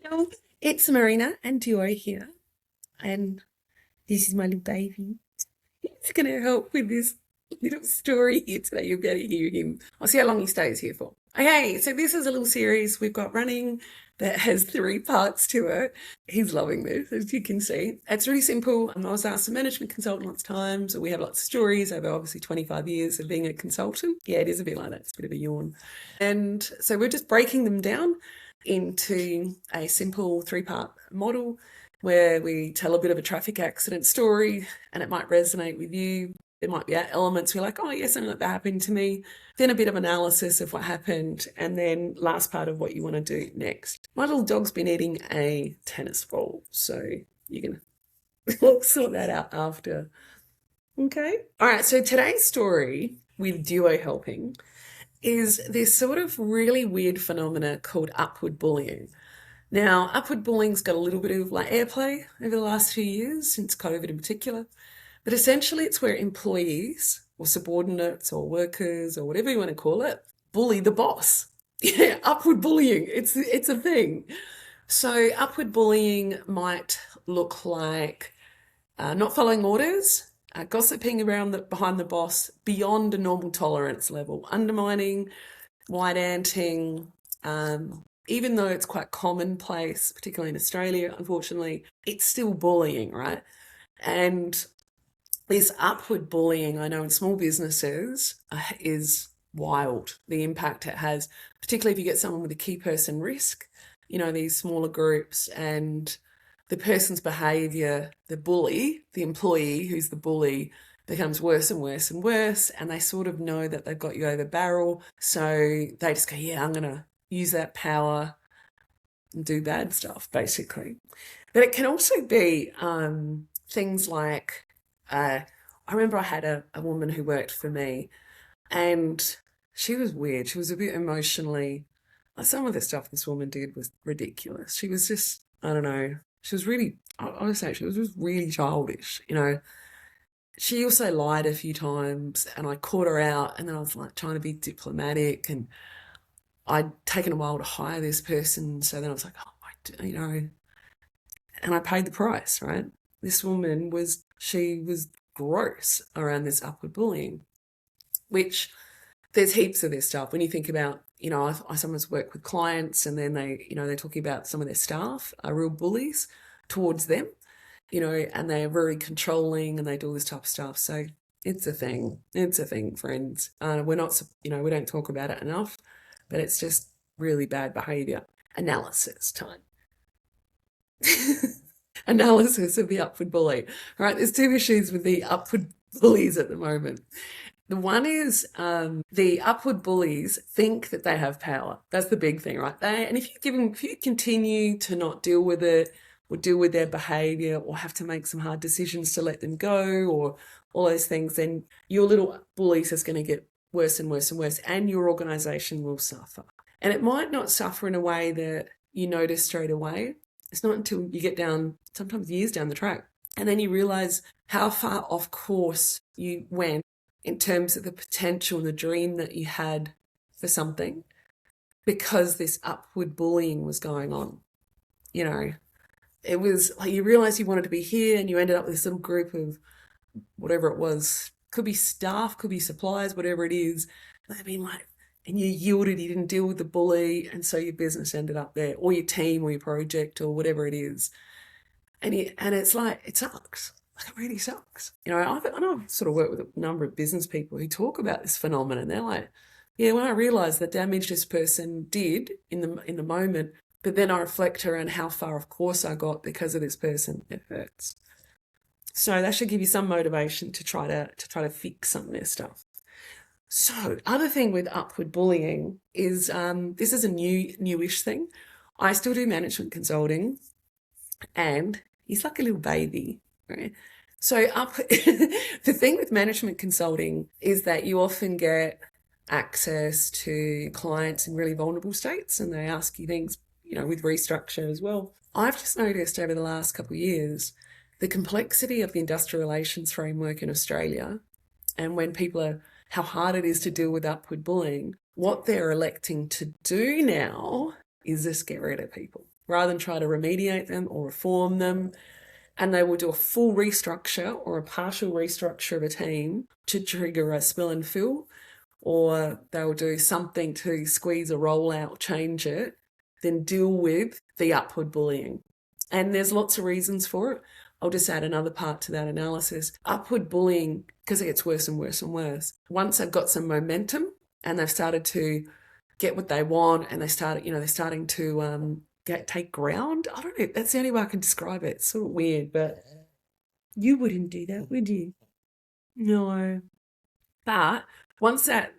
Hello, it's Marina and Duo here, and this is my little baby. He's going to help with this little story here today. You'll be able to hear him. I'll see how long he stays here for. Okay, so this is a little series we've got running that has three parts to it. He's loving this, as you can see. It's really simple. I was asked a management consultant lots of times, so we have lots of stories over obviously 25 years of being a consultant. Yeah, it is a bit like that. It's a bit of a yawn. And so we're just breaking them down into a simple three-part model where we tell a bit of a traffic accident story and it might resonate with you. There might be elements where you're like, oh, yes, something like that happened to me. Then a bit of analysis of what happened. And then last part of what you want to do next. My little dog's been eating a tennis ball. So you can we'll sort that out after. Okay. All right. So today's story with Duo helping is this sort of really weird phenomena called upward bullying. Now, upward bullying's got a little bit of like airplay over the last few years, since COVID in particular. But essentially, it's where employees or subordinates or workers or whatever you want to call it bully the boss. Yeah, upward bullying. It's a thing. So upward bullying might look like not following orders, gossiping around behind the boss beyond a normal tolerance level, undermining, white anting, even though it's quite commonplace, particularly in Australia, unfortunately, it's still bullying, right? And this upward bullying, I know in small businesses, is wild. The impact it has, particularly if you get someone with a key person risk, these smaller groups, and the person's behaviour, the bully, the employee who's the bully, becomes worse and worse and worse, and they sort of know that they've got you over barrel, so they just go, yeah, I'm going to use that power and do bad stuff, basically. But it can also be things like, I remember I had a woman who worked for me, and she was weird. She was a bit emotionally, some of the stuff this woman did was ridiculous. She was just, I don't know, she was really, I would say she was just really childish. She also lied a few times, and I caught her out, and then I was like trying to be diplomatic, and I'd taken a while to hire this person, so then I was like, oh, and I paid the price, right? This woman she was gross around this upward bullying, which there's heaps of this stuff. When you think about, I sometimes work with clients and then they're talking about some of their staff are real bullies towards them, and they're very controlling and they do all this type of stuff. So it's a thing. It's a thing, friends. We're not, we don't talk about it enough, but it's just really bad behavior. Analysis time. Analysis of the upward bully. All right, there's two issues with the upward bullies at the moment. The one is the upward bullies think that they have power. That's the big thing, right? And if you continue to not deal with it or deal with their behaviour or have to make some hard decisions to let them go or all those things, then your little bullies is going to get worse and worse and worse, and your organisation will suffer. And it might not suffer in a way that you notice straight away. It's not until you get down, sometimes years down the track, and then you realise how far off course you went in terms of the potential and the dream that you had for something because this upward bullying was going on. It was like you realise you wanted to be here and you ended up with this little group of whatever it was. Could be staff, could be suppliers, whatever it is. I mean, like, and you yielded, you didn't deal with the bully, and so your business ended up there, or your team, or your project, or whatever it is. And it's like, it sucks. Like, it really sucks. I've sort of worked with a number of business people who talk about this phenomenon. They're like, yeah, when I realised the damage this person did in the moment, but then I reflect around how far off course I got because of this person, it hurts. So that should give you some motivation to try to fix some of this stuff. So, other thing with upward bullying is this is a newish thing. I still do management consulting, and he's like a little baby, right? So, the thing with management consulting is that you often get access to clients in really vulnerable states, and they ask you things, with restructure as well. I've just noticed over the last couple of years the complexity of the industrial relations framework in Australia, and when people are how hard it is to deal with upward bullying, what they're electing to do now is just get rid of people. rather than try to remediate them or reform them. And they will do a full restructure or a partial restructure of a team to trigger a spill and fill, or they'll do something to squeeze a roll out, change it, then deal with the upward bullying. And there's lots of reasons for it. I'll just add another part to that analysis. Upward bullying, because it gets worse and worse and worse. Once they've got some momentum and they've started to get what they want and they're starting to take ground. I don't know. That's the only way I can describe it. It's sort of weird, but you wouldn't do that, would you? No. But once that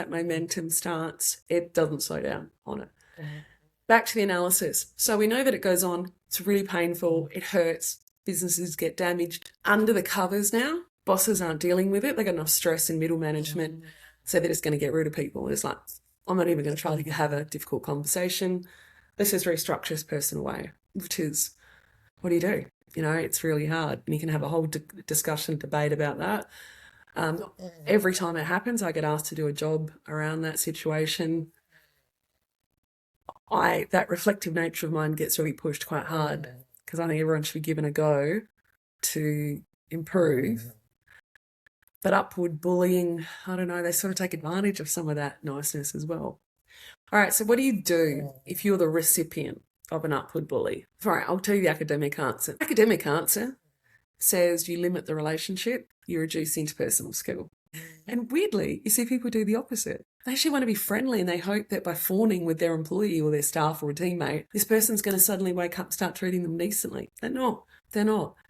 momentum starts, it doesn't slow down on it. Back to the analysis. So we know that it goes on. It's really painful. It hurts. Businesses get damaged. Under the covers now, bosses aren't dealing with it. They've got enough stress in middle management, so they're just going to get rid of people. It's like, I'm not even going to try to have a difficult conversation. Let's just restructure this person away, which is, what do you do? It's really hard. And you can have a whole discussion, debate about that. Every time it happens, I get asked to do a job around that situation. That reflective nature of mine gets really pushed quite hard because I think everyone should be given a go to improve. But upward bullying, I don't know, they sort of take advantage of some of that niceness as well. All right, so what do you do if you're the recipient of an upward bully? All right, I'll tell you the academic answer. Academic answer says you limit the relationship, you reduce interpersonal skill. And weirdly, you see people do the opposite. They actually want to be friendly and they hope that by fawning with their employee or their staff or a teammate, this person's going to suddenly wake up and start treating them decently. They're not.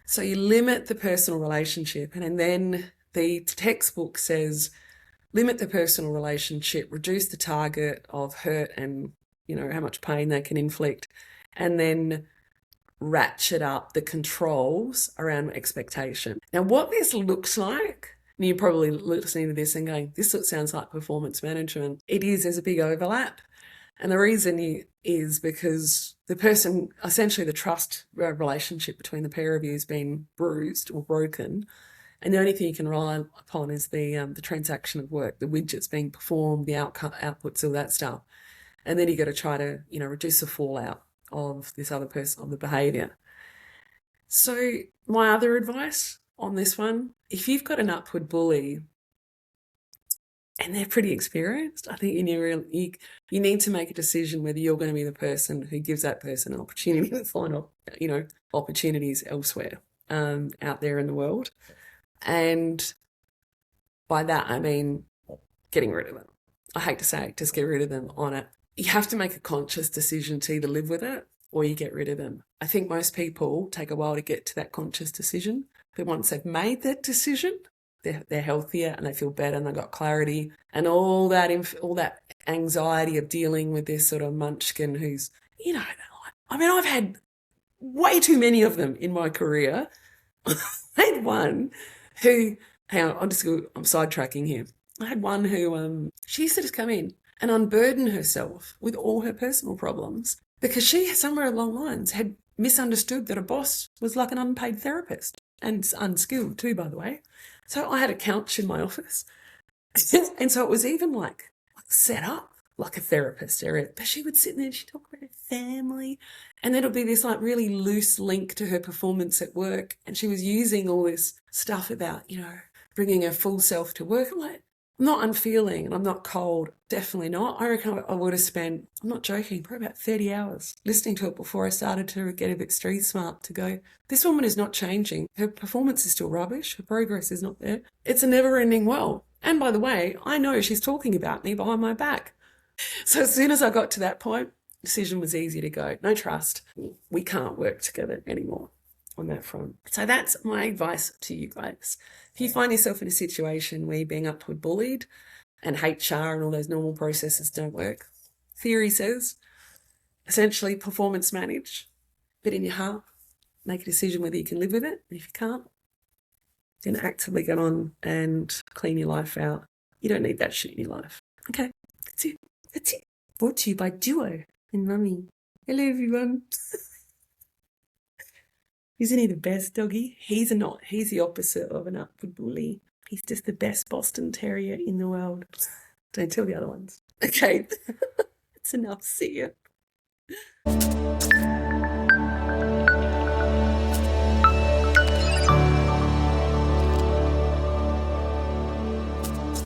So you limit the personal relationship, and then the textbook says limit the personal relationship, reduce the target of hurt and, how much pain they can inflict, and then ratchet up the controls around expectation. Now, what this looks like, and you're probably listening to this and going, this sounds like performance management. It is, there's a big overlap. And the reason is because the person, essentially the trust relationship between the pair of you has been bruised or broken. And the only thing you can rely upon is the transaction of work, the widgets being performed, the outputs, all that stuff. And then you got to try to, reduce the fallout of this other person, of the behaviour. So my other advice on this one, if you've got an upward bully and they're pretty experienced, I think you need to make a decision whether you're going to be the person who gives that person an opportunity to find, opportunities elsewhere out there in the world. And by that, I mean getting rid of them. I hate to say it, just get rid of them on it. You have to make a conscious decision to either live with it or you get rid of them. I think most people take a while to get to that conscious decision, but once they've made that decision, they're healthier and they feel better and they've got clarity, and all that anxiety of dealing with this sort of munchkin who's, I've had way too many of them in my career. I had one who, hang on, I'm sidetracking here. I had one who, she used to just come in and unburden herself with all her personal problems because she, somewhere along the lines, had misunderstood that a boss was like an unpaid therapist, and unskilled too, by the way. So I had a couch in my office. And so it was even like set up like a therapist area. But she would sit there and she'd talk about her family. And then it'll be this like really loose link to her performance at work. And she was using all this stuff about, bringing her full self to work. I'm like, I'm not unfeeling and I'm not cold. Definitely not. I reckon I would have spent, I'm not joking, probably about 30 hours listening to it before I started to get a bit street smart to go, this woman is not changing. Her performance is still rubbish. Her progress is not there. It's a never-ending well. And by the way, I know she's talking about me behind my back. So as soon as I got to that point, decision was easy to go. No trust. We can't work together anymore on that front. So that's my advice to you guys. If you find yourself in a situation where you're being upward bullied and HR and all those normal processes don't work, theory says essentially performance manage, but in your heart, make a decision whether you can live with it. And if you can't, then actively get on and clean your life out. You don't need that shit in your life. Okay, that's it. That's it. Brought to you by Duo and Mummy. Hello, everyone. Isn't he the best doggy? He's not. He's the opposite of an upward bully. He's just the best Boston Terrier in the world. Don't tell the other ones. Okay, that's enough. See ya.